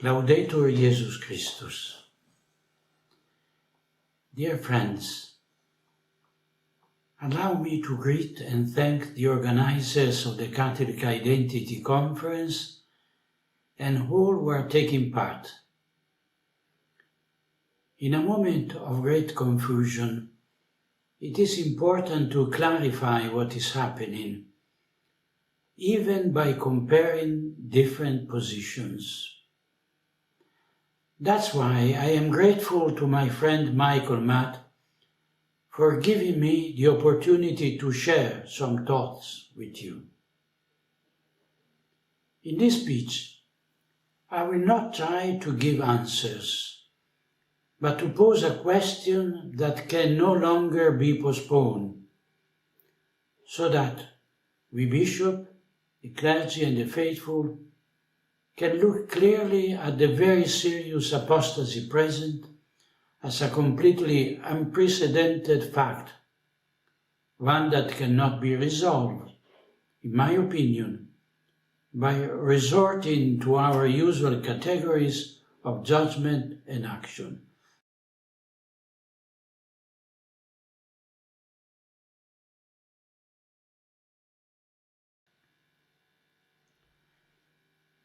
Laudetur Jesus Christus. Dear friends, allow me to greet and thank the organizers of the Catholic Identity Conference and all who are taking part. In a moment of great confusion, it is important to clarify what is happening, even by comparing different positions. That's why I am grateful to my friend Michael Matt for giving me the opportunity to share some thoughts with you. In this speech, I will not try to give answers, but to pose a question that can no longer be postponed, so that we bishop, the clergy and the faithful can look clearly at the very serious apostasy present as a completely unprecedented fact, one that cannot be resolved, in my opinion, by resorting to our usual categories of judgment and action.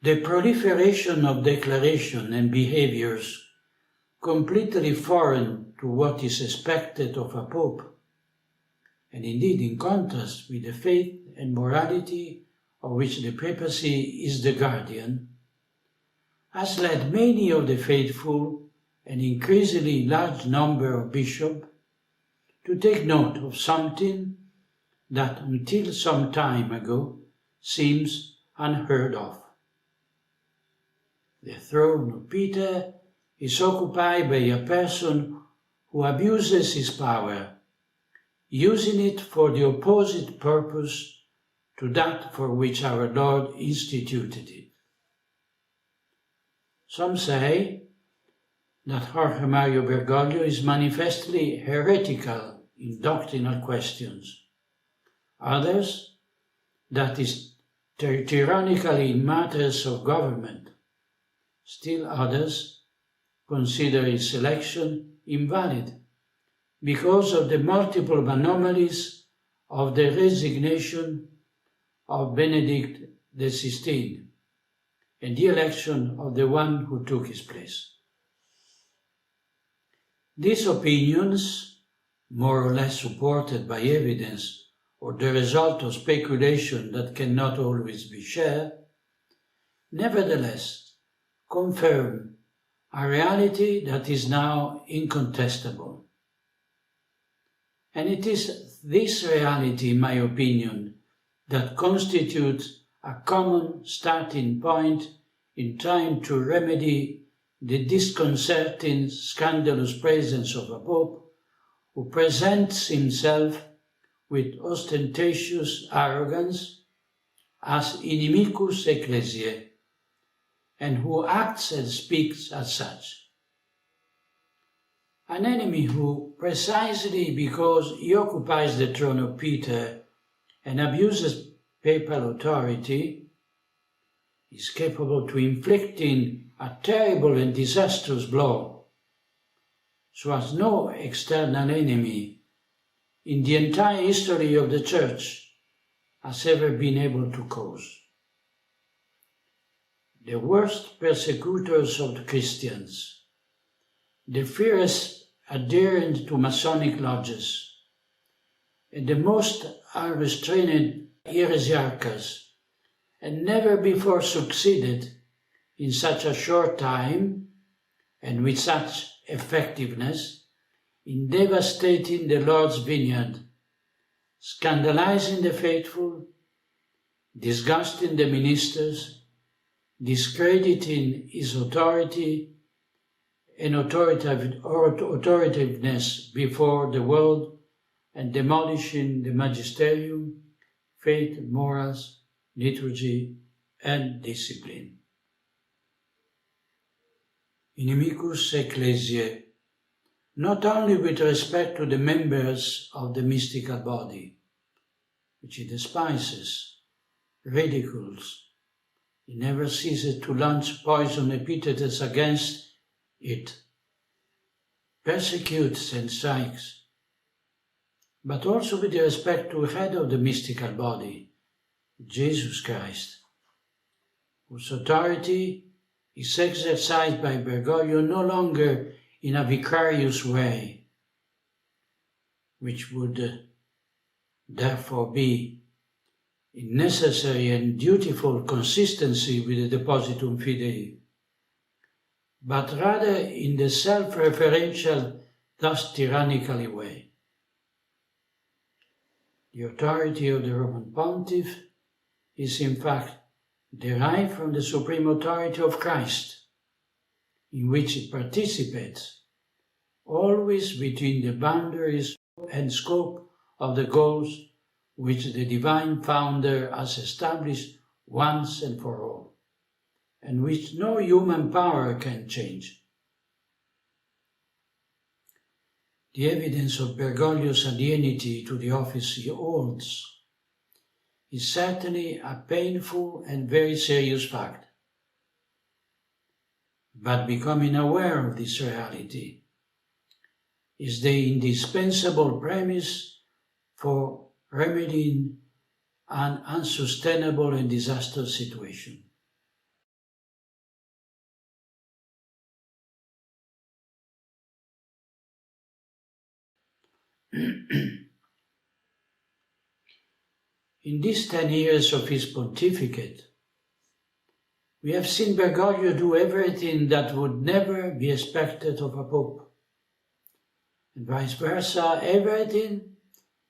The proliferation of declaration and behaviors completely foreign to what is expected of a pope, and indeed in contrast with the faith and morality of which the papacy is the guardian, has led many of the faithful, an increasingly large number of bishops, to take note of something that until some time ago seems unheard of. The throne of Peter is occupied by a person who abuses his power, using it for the opposite purpose to that for which our Lord instituted it. Some say that Jorge Mario Bergoglio is manifestly heretical in doctrinal questions. Others, that is tyrannical in matters of government. Still others consider his election invalid because of the multiple anomalies of the resignation of Benedict XVI and the election of the one who took his place. These opinions, more or less supported by evidence or the result of speculation that cannot always be shared, nevertheless confirm a reality that is now incontestable. And it is this reality, in my opinion, that constitutes a common starting point in trying to remedy the disconcerting, scandalous presence of a pope who presents himself with ostentatious arrogance as inimicus ecclesiae, and who acts and speaks as such. An enemy who, precisely because he occupies the throne of Peter and abuses papal authority, is capable to inflicting a terrible and disastrous blow, so as no external enemy in the entire history of the Church has ever been able to cause. The worst persecutors of the Christians, the fiercest adherent to Masonic lodges, and the most unrestrained heresiarchs, and never before succeeded in such a short time and with such effectiveness in devastating the Lord's vineyard, scandalizing the faithful, disgusting the ministers, discrediting his authority and authoritativeness before the world, and demolishing the magisterium, faith, morals, liturgy, and discipline. Inimicus ecclesiae, not only with respect to the members of the mystical body, which he despises, ridicules, He never ceases to launch poison epithets against it, persecutes and strikes, but also with respect to the head of the mystical body, Jesus Christ, whose authority is exercised by Bergoglio no longer in a vicarious way, which would therefore be in necessary and dutiful consistency with the Depositum Fidei, but rather in the self-referential, thus tyrannically way. The authority of the Roman Pontiff is in fact derived from the supreme authority of Christ, in which it participates, always within the boundaries and scope of the goals which the divine founder has established once and for all, and which no human power can change. The evidence of Bergoglio's alienity to the office he holds is certainly a painful and very serious fact. But becoming aware of this reality is the indispensable premise for remedying an unsustainable and disastrous situation. In these 10 years of his pontificate, we have seen Bergoglio do everything that would never be expected of a pope, and vice versa, everything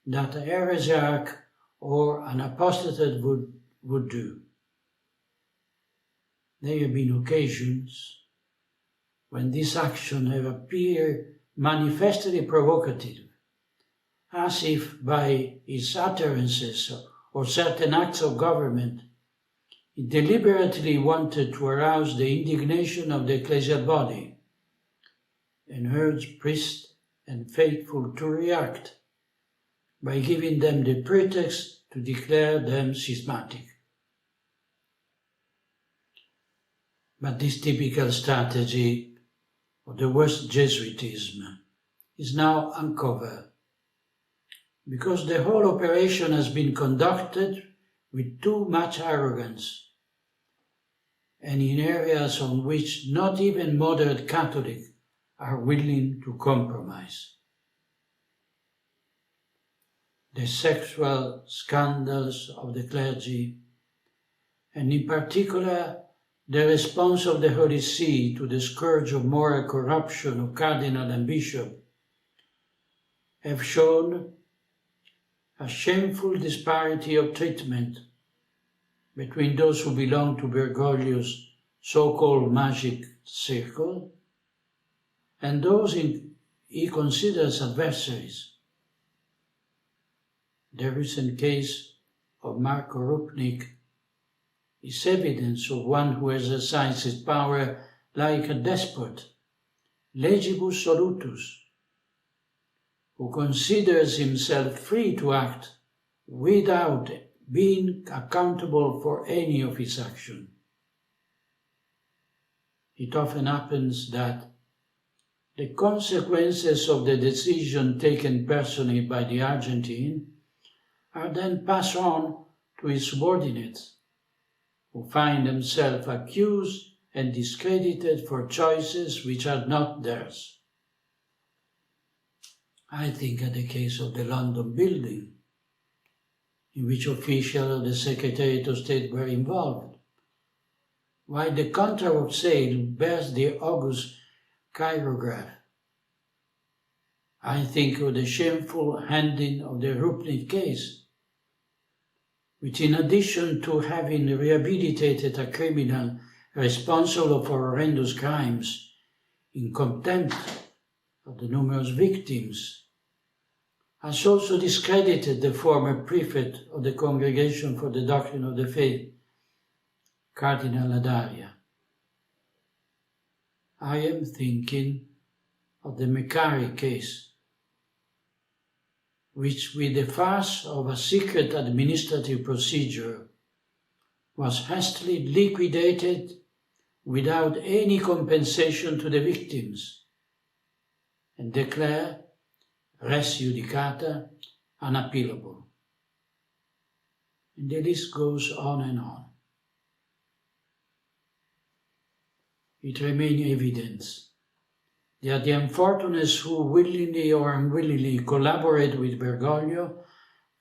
that a heresiarch or an apostate would do. There have been occasions when this action have appeared manifestly provocative, as if by his utterances or certain acts of government, he deliberately wanted to arouse the indignation of the ecclesial body and urge priests and faithful to react by giving them the pretext to declare them schismatic. But this typical strategy of the worst Jesuitism is now uncovered, because the whole operation has been conducted with too much arrogance, and in areas on which not even moderate Catholics are willing to compromise. The sexual scandals of the clergy, and in particular the response of the Holy See to the scourge of moral corruption of cardinal and bishop, have shown a shameful disparity of treatment between those who belong to Bergoglio's so-called magic circle and those he considers adversaries. The recent case of Marco Rupnik is evidence of one who exercises power like a despot, legibus solutus, who considers himself free to act without being accountable for any of his actions. It often happens that the consequences of the decision taken personally by the Argentine are then passed on to his subordinates, who find themselves accused and discredited for choices which are not theirs. I think of the case of the London building, in which officials of the Secretariat of State were involved, while the contract of sale bears the august chirograph. I think of the shameful handling of the Rupnik case, which in addition to having rehabilitated a criminal responsible for horrendous crimes in contempt of the numerous victims, has also discredited the former prefect of the Congregation for the Doctrine of the Faith, Cardinal Ladaria. I am thinking of the Mecari case, which with the farce of a secret administrative procedure was hastily liquidated without any compensation to the victims, and declared res judicata unappealable. And the list goes on and on. It remains evident that the unfortunates who willingly or unwillingly collaborate with Bergoglio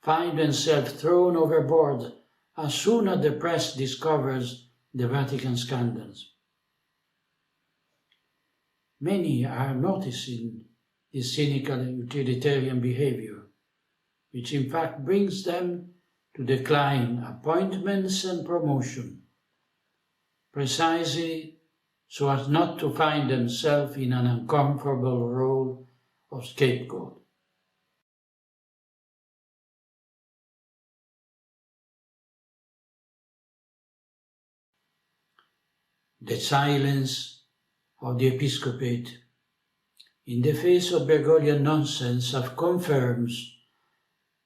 find themselves thrown overboard as soon as the press discovers the Vatican scandals. Many are noticing this cynical utilitarian behavior, which in fact brings them to decline appointments and promotion, precisely so as not to find themselves in an uncomfortable role of scapegoat. The silence of the Episcopate in the face of Bergoglio nonsense confirms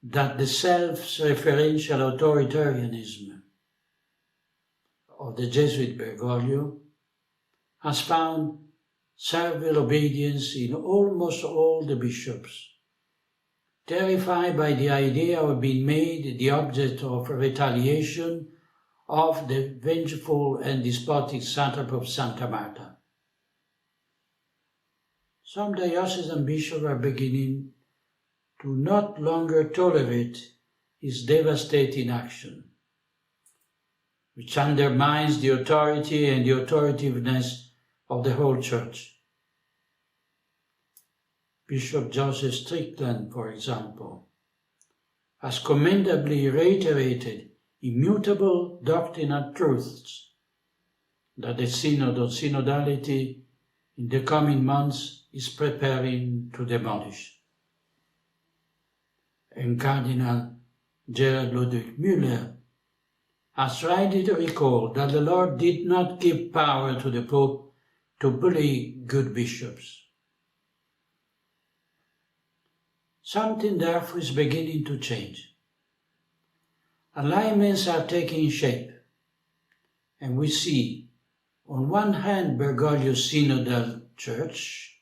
that the self-referential authoritarianism of the Jesuit Bergoglio has found servile obedience in almost all the bishops, terrified by the idea of being made the object of retaliation of the vengeful and despotic satrap of Santa Marta. Some diocesan bishops are beginning to not longer tolerate his devastating action, which undermines the authority and the authoritativeness of the whole Church. Bishop Joseph Strickland, for example, has commendably reiterated immutable doctrinal truths that the Synod of Synodality in the coming months is preparing to demolish. And Cardinal Gerhard Ludwig Müller has rightly recalled that the Lord did not give power to the Pope to bully good bishops. Something therefore is beginning to change. Alignments are taking shape, and we see, on one hand, Bergoglio's synodal church,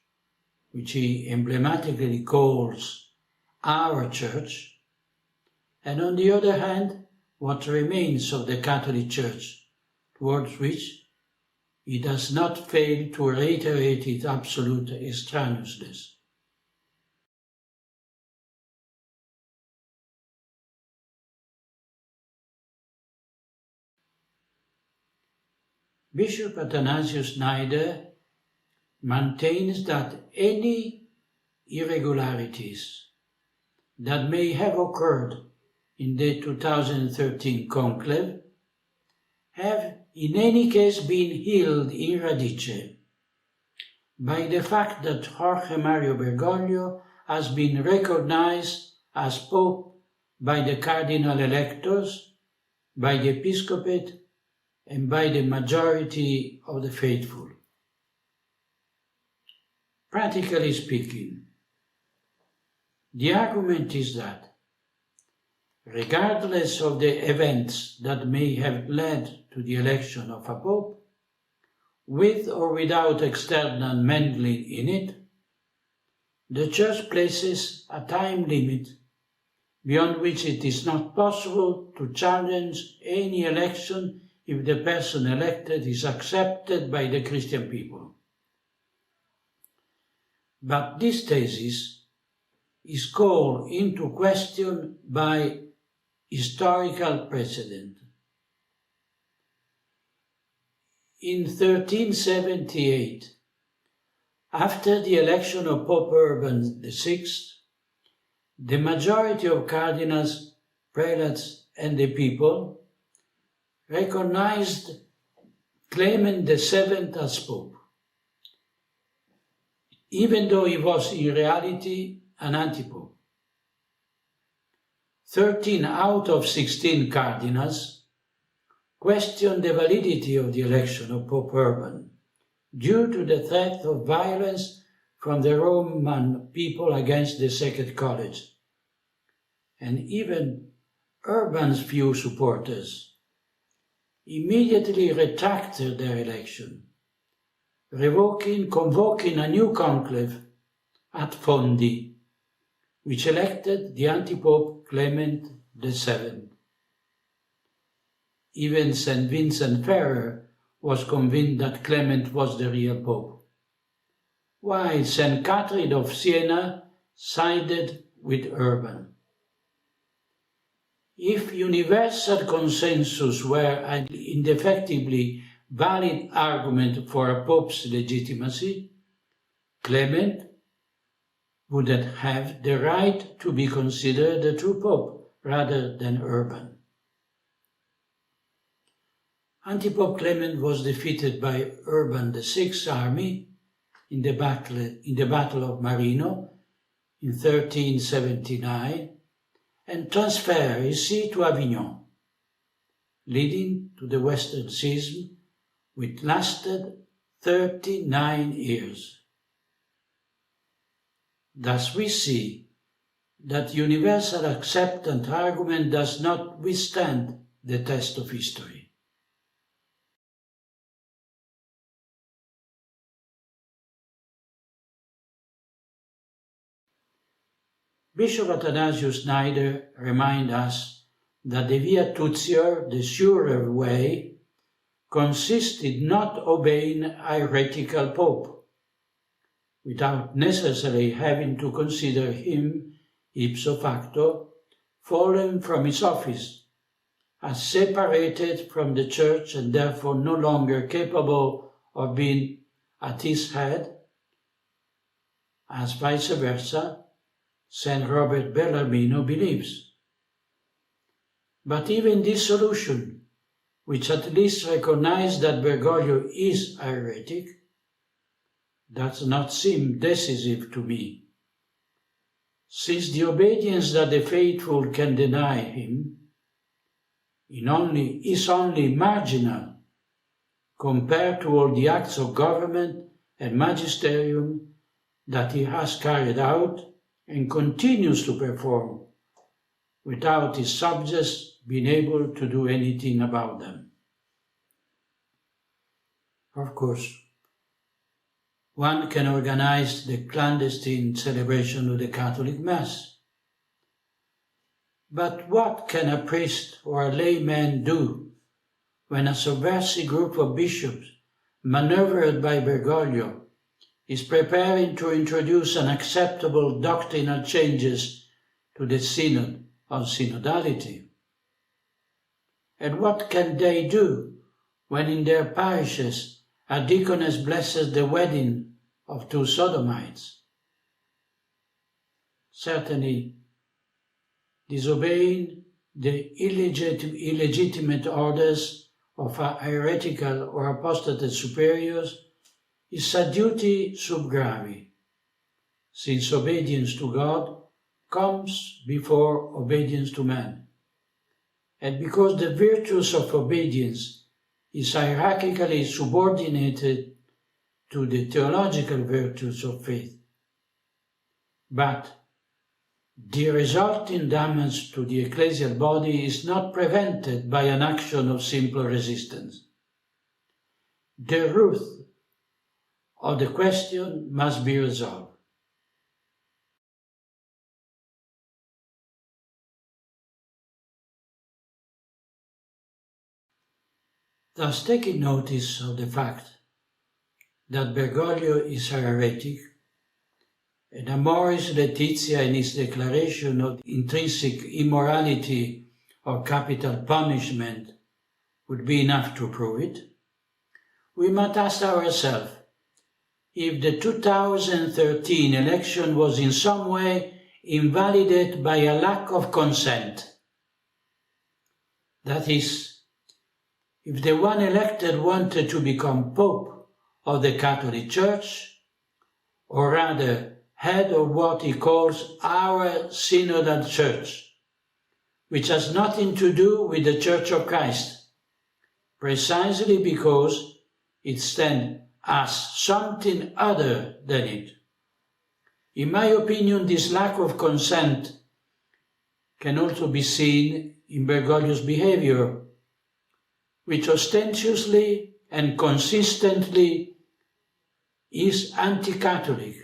which he emblematically calls our church, and on the other hand, what remains of the Catholic Church, towards which he does not fail to reiterate its absolute extraneousness. Bishop Athanasius Schneider maintains that any irregularities that may have occurred in the 2013 conclave have in any case been healed in radice by the fact that Jorge Mario Bergoglio has been recognized as Pope by the cardinal electors, by the Episcopate, and by the majority of the faithful. Practically speaking, the argument is that, regardless of the events that may have led to the election of a Pope, with or without external meddling in it, the Church places a time limit beyond which it is not possible to challenge any election if the person elected is accepted by the Christian people. But this thesis is called into question by historical precedent. In 1378, after the election of Pope Urban VI, the majority of cardinals, prelates, and the people recognized Clement VII as Pope, even though he was in reality an anti-pope. 13 out of 16 cardinals questioned the validity of the election of Pope Urban due to the threat of violence from the Roman people against the Sacred College, and even Urban's few supporters immediately retracted their election, convoking a new conclave at Fondi, which elected the anti-pope Clement VII. Even St. Vincent Ferrer was convinced that Clement was the real pope, while St. Catherine of Siena sided with Urban. If universal consensus were an indefectibly valid argument for a pope's legitimacy, Clement would have the right to be considered the true pope rather than Urban. Anti-Pope Clement was defeated by Urban VI's army in the Battle of Marino in 1379 and transferred his see to Avignon, leading to the Western Schism, which lasted 39 years. Thus we see that universal acceptance argument does not withstand the test of history. Bishop Athanasius Schneider reminds us that the via tutior, the surer way, consisted not obeying a heretical pope, without necessarily having to consider him, ipso facto, fallen from his office, as separated from the Church and therefore no longer capable of being at his head, as vice versa, St. Robert Bellarmino believes. But even this solution, which at least recognizes that Bergoglio is a heretic, does not seem decisive to me, since the obedience that the faithful can deny him is only marginal compared to all the acts of government and magisterium that he has carried out and continues to perform without his subjects being able to do anything about them. Of course, one can organize the clandestine celebration of the Catholic Mass. But what can a priest or a layman do when a subversive group of bishops, maneuvered by Bergoglio, is preparing to introduce unacceptable doctrinal changes to the Synod on synodality? And what can they do when in their parishes a deaconess blesses the wedding of two sodomites? Certainly, disobeying the illegitimate orders of our heretical or apostate superiors is a duty sub gravi, since obedience to God comes before obedience to man, and because the virtues of obedience is hierarchically subordinated to the theological virtues of faith. But the resulting damage to the ecclesial body is not prevented by an action of simple resistance. The root of the question must be resolved. Thus, taking notice of the fact that Bergoglio is a heretic, and Amoris Laetitia in his declaration of intrinsic immorality or capital punishment would be enough to prove it, we must ask ourselves if the 2013 election was in some way invalidated by a lack of consent. That is, if the one elected wanted to become Pope of the Catholic Church, or rather head of what he calls our synodal church, which has nothing to do with the Church of Christ, precisely because it stands as something other than it. In my opinion, this lack of consent can also be seen in Bergoglio's behavior, which ostentatiously and consistently is anti-Catholic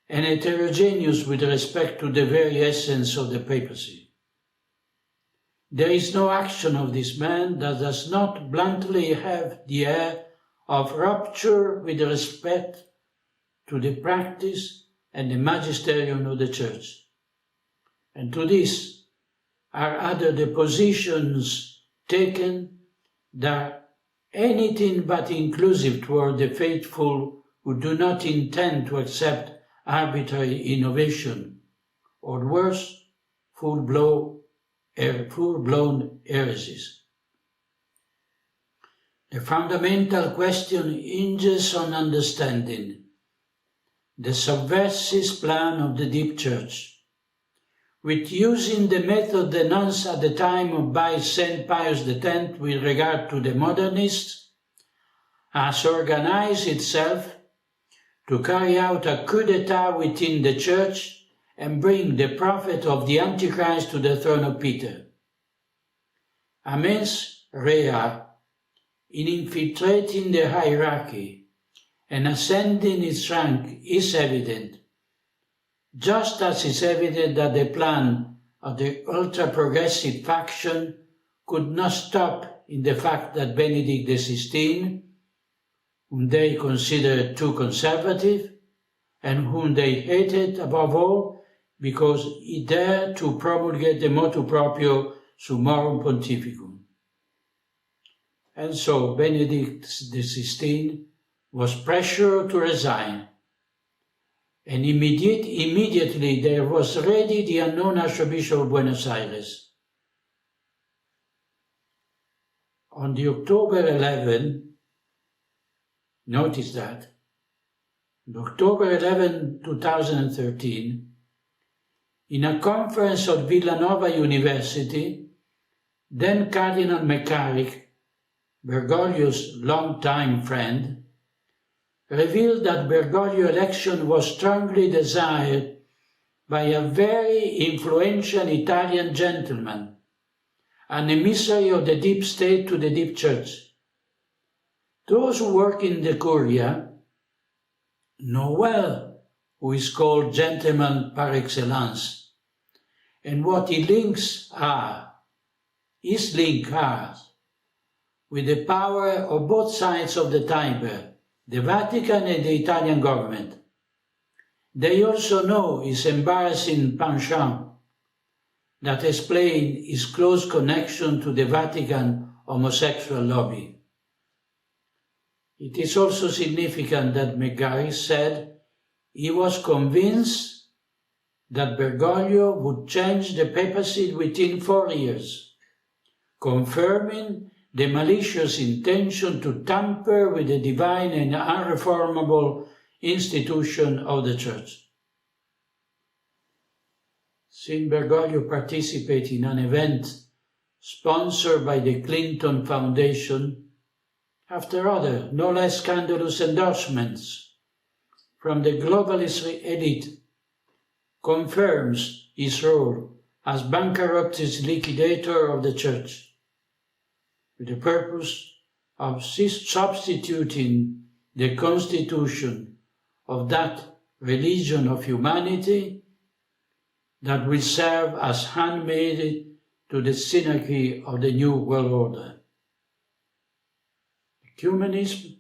and heterogeneous with respect to the very essence of the papacy. There is no action of this man that does not bluntly have the air of rupture with respect to the practice and the magisterium of the Church. And to this are added the positions taken that are anything but inclusive toward the faithful who do not intend to accept arbitrary innovation, or worse, full-blown heresies. The fundamental question hinges on understanding the subversive plan of the deep church, with using the method denounced at the time by St. Pius X with regard to the modernists, has organized itself to carry out a coup d'etat within the church and bring the prophet of the Antichrist to the throne of Peter. A mens rea in infiltrating the hierarchy and ascending its rank is evident, just as it's evident that the plan of the ultra-progressive faction could not stop in the fact that Benedict XVI, whom they considered too conservative, and whom they hated above all because he dared to promulgate the motu proprio Summorum Pontificum. And so Benedict XVI was pressured to resign, and immediately there was ready the unknown Archbishop of Buenos Aires. On the October 11, notice that, on October 11, 2013, in a conference at Villanova University, then Cardinal McCarrick, Bergoglio's longtime friend, revealed that Bergoglio election was strongly desired by a very influential Italian gentleman, an emissary of the deep state to the deep church. Those who work in the Curia know well who is called gentleman par excellence, and what his links are with the power of both sides of the Tiber, the Vatican and the Italian government. They also know his embarrassing penchant that explains his close connection to the Vatican homosexual lobby. It is also significant that McGarry said he was convinced that Bergoglio would change the papacy within 4 years, confirming the malicious intention to tamper with the divine and unreformable institution of the Church. St. Bergoglio participated in an event sponsored by the Clinton Foundation after other, no less scandalous endorsements from the globalist elite, confirms his role as bankruptcy liquidator of the Church, with the purpose of substituting the constitution of that religion of humanity that will serve as handmaid to the synarchy of the New World Order. Ecumenism,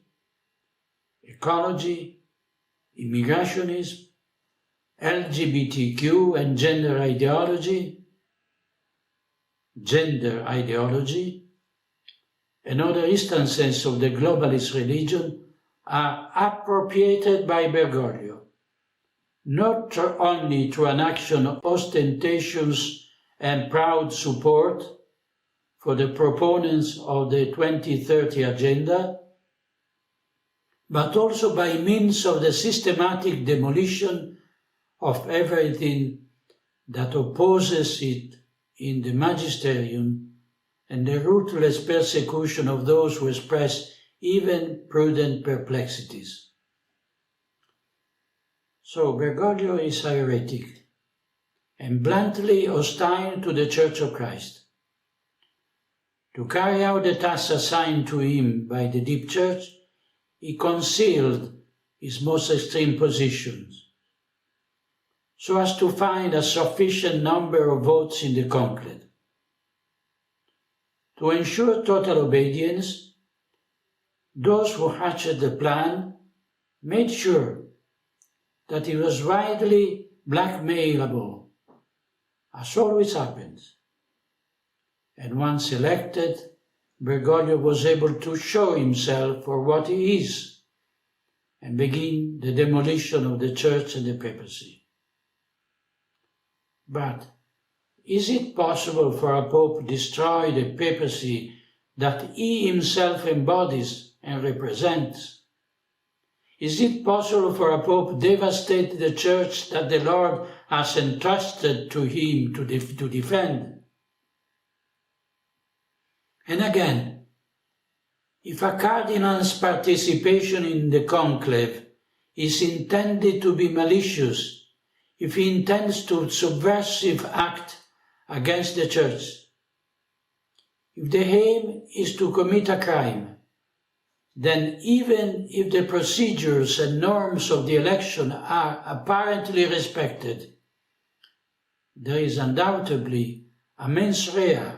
ecology, immigrationism, LGBTQ and gender ideology, and other instances of the globalist religion are appropriated by Bergoglio, not only through an action of ostentatious and proud support for the proponents of the 2030 agenda, but also by means of the systematic demolition of everything that opposes it in the magisterium and the ruthless persecution of those who express even prudent perplexities. So Bergoglio is a heretic and bluntly hostile to the Church of Christ. To carry out the tasks assigned to him by the Deep Church, he concealed his most extreme positions, so as to find a sufficient number of votes in the conclave. To ensure total obedience, those who hatched the plan made sure that he was widely blackmailable, as always happens. And once elected, Bergoglio was able to show himself for what he is and begin the demolition of the Church and the papacy. But is it possible for a pope to destroy the papacy that he himself embodies and represents? Is it possible for a pope to devastate the Church that the Lord has entrusted to him to defend? And again, if a cardinal's participation in the conclave is intended to be malicious, if he intends to subversive act against the Church, if the aim is to commit a crime, then even if the procedures and norms of the election are apparently respected, there is undoubtedly a mens rea,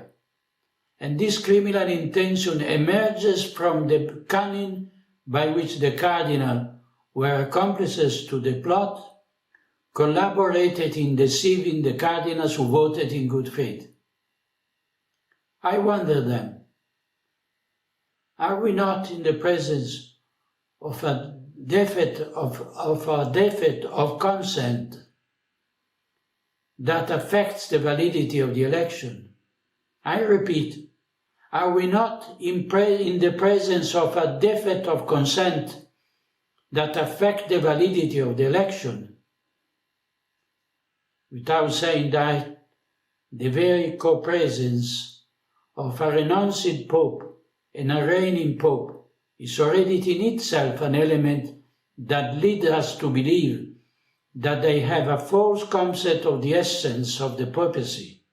and this criminal intention emerges from the cunning by which the cardinal were accomplices to the plot, collaborated in deceiving the cardinals who voted in good faith. I wonder then, are we not in the presence of a defect of consent that affects the validity of the election? I repeat, are we not in the presence of a defect of consent that affects the validity of the election? Without saying that, the very co-presence of a renounced pope and a reigning pope is already in itself an element that leads us to believe that they have a false concept of the essence of the papacy,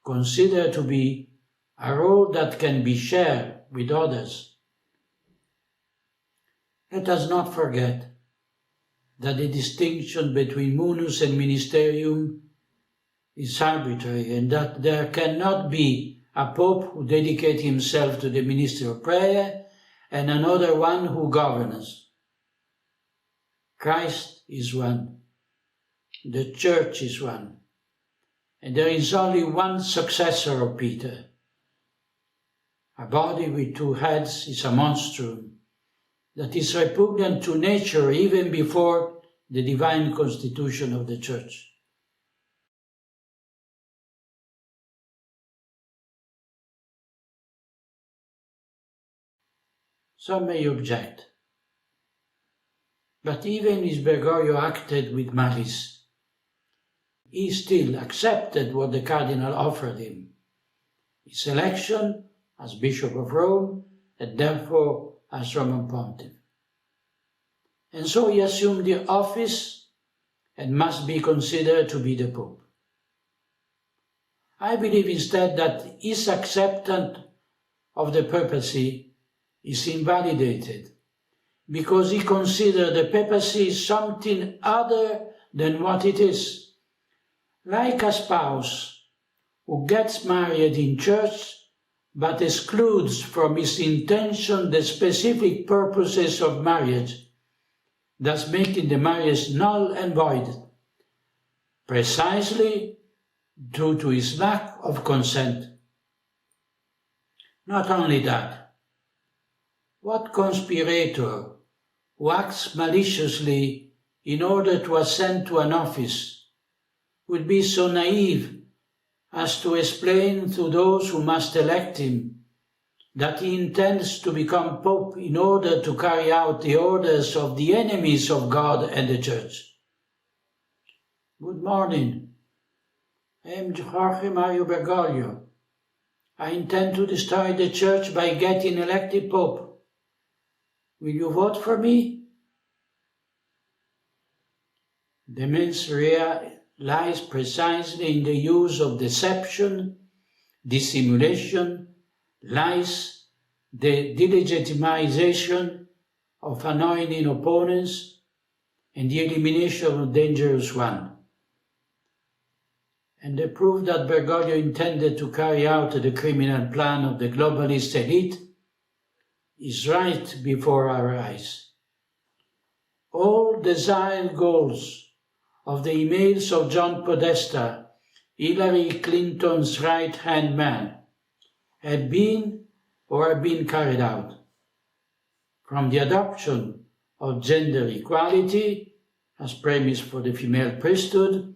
considered to be a role that can be shared with others. Let us not forget that the distinction between munus and ministerium is arbitrary, and that there cannot be a pope who dedicates himself to the ministry of prayer and another one who governs. Christ is one, the Church is one, and there is only one successor of Peter. A body with two heads is a monstrum that is repugnant to nature even before the divine constitution of the Church. Some may object, but even if Bergoglio acted with malice, he still accepted what the cardinal offered him, his election as Bishop of Rome and therefore as Roman Pontiff. And so he assumed the office and must be considered to be the Pope. I believe instead that his acceptance of the papacy is invalidated because he considered the papacy something other than what it is. Like a spouse who gets married in church but excludes from his intention the specific purposes of marriage, thus making the marriage null and void, precisely due to his lack of consent. Not only that, what conspirator who acts maliciously in order to ascend to an office would be so naive as to explain to those who must elect him that he intends to become Pope in order to carry out the orders of the enemies of God and the Church? Good morning. I am Jorge Mario Bergoglio. I intend to destroy the Church by getting elected Pope. Will you vote for me? The mens rea lies precisely in the use of deception, dissimulation, lies the delegitimization of annoying opponents and the elimination of dangerous ones. And the proof that Bergoglio intended to carry out the criminal plan of the globalist elite is right before our eyes. All desired goals of the emails of John Podesta, Hillary Clinton's right-hand man, had been or are being carried out. From the adoption of gender equality as premise for the female priesthood,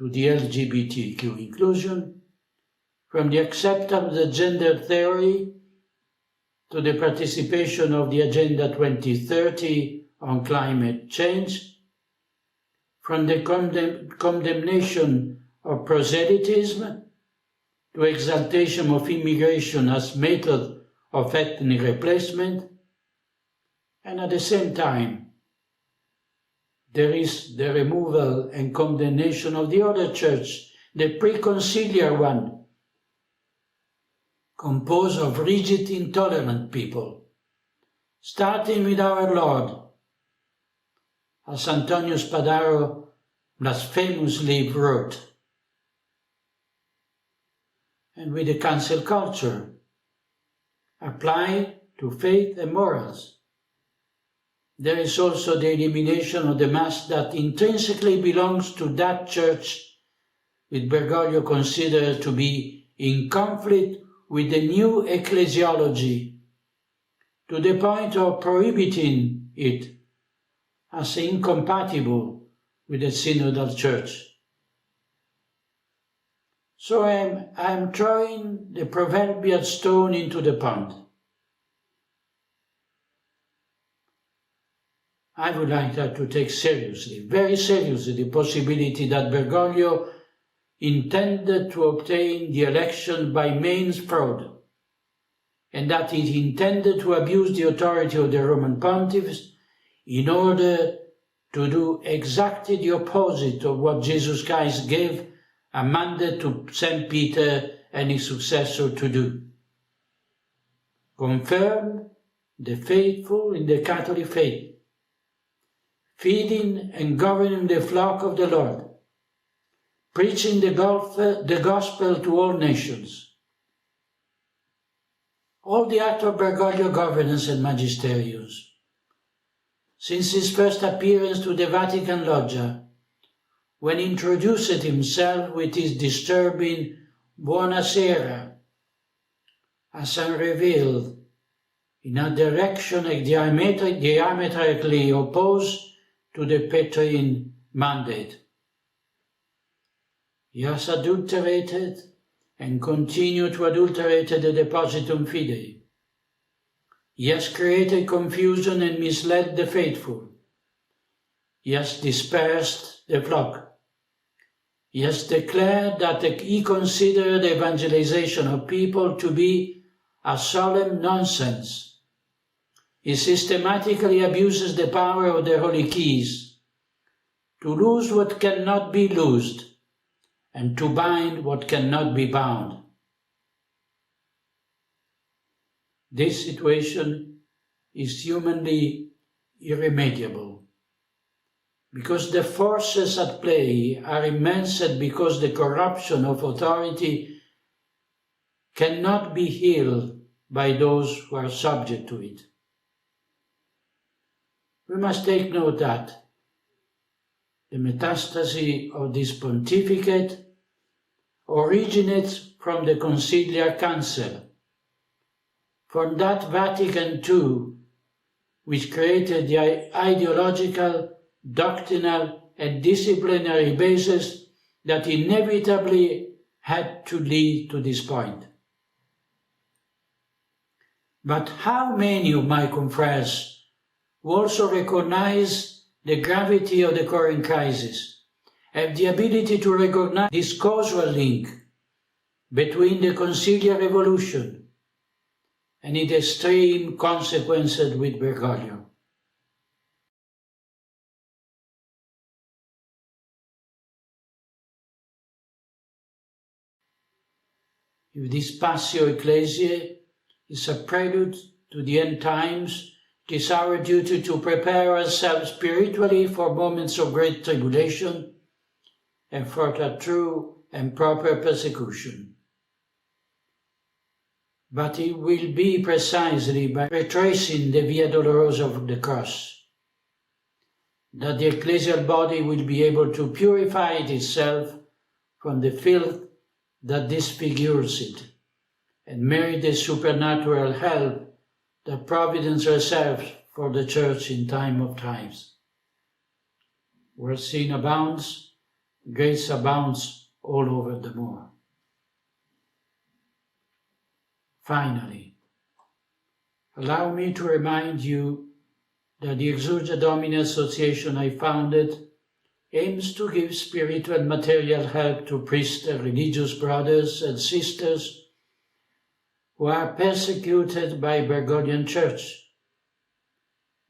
to the LGBTQ inclusion, from the acceptance of the gender theory to the participation of the Agenda 2030 on climate change, from the condemnation of proselytism to exaltation of immigration as method of ethnic replacement, and at the same time, there is the removal and condemnation of the other church, the pre-conciliar one, composed of rigid, intolerant people, starting with our Lord, as Antonio Spadaro blasphemously wrote, and with the cancel culture, applied to faith and morals. There is also the elimination of the mass that intrinsically belongs to that church, which Bergoglio considered to be in conflict with the new ecclesiology, to the point of prohibiting it as incompatible with the synodal church. So I am throwing the proverbial stone into the pond. I would like that to take seriously, very seriously, the possibility that Bergoglio intended to obtain the election by means fraud, and that he intended to abuse the authority of the Roman pontiffs in order to do exactly the opposite of what Jesus Christ gave a mandate to St. Peter and his successor to do. Confirm the faithful in the Catholic faith, feeding and governing the flock of the Lord, preaching the gospel to all nations. All the act of Bergoglio governance and magisteriums, since his first appearance to the Vatican Loggia, when he introduced himself with his disturbing Buonasera, as unrevealed, in a direction diametrically opposed to the Petrine mandate. He has adulterated and continued to adulterate the Depositum Fidei. He has created confusion and misled the faithful. He has dispersed the flock. He has declared that he considered evangelization of people to be a solemn nonsense. He systematically abuses the power of the Holy Keys to loose what cannot be loosed and to bind what cannot be bound. This situation is humanly irremediable, because the forces at play are immense and because the corruption of authority cannot be healed by those who are subject to it. We must take note that the metastasis of this pontificate originates from the Conciliar Council, from that Vatican II, which created the ideological, doctrinal, and disciplinary basis that inevitably had to lead to this point. But how many of my confreres who also recognize the gravity of the current crisis have the ability to recognize this causal link between the conciliar revolution and its extreme consequences with Bergoglio? If this Passio Ecclesiae is a prelude to the end times. It is our duty to prepare ourselves spiritually for moments of great tribulation and for a true and proper persecution. But it will be precisely by retracing the Via Dolorosa of the cross that the ecclesial body will be able to purify itself from the filth that disfigures it and merit the supernatural help that Providence reserves for the Church in time of times. Where sin abounds, grace abounds all over the more. Finally, allow me to remind you that the Exsurge Domini Association I founded aims to give spiritual and material help to priests and religious brothers and sisters who are persecuted by Bergoglian Church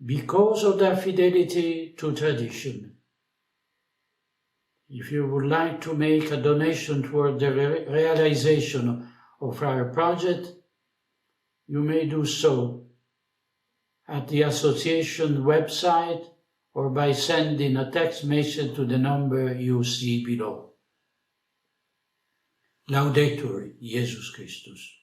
because of their fidelity to tradition. If you would like to make a donation toward the realization of our project, you may do so at the association website or by sending a text message to the number you see below. Laudetur Jesus Christus.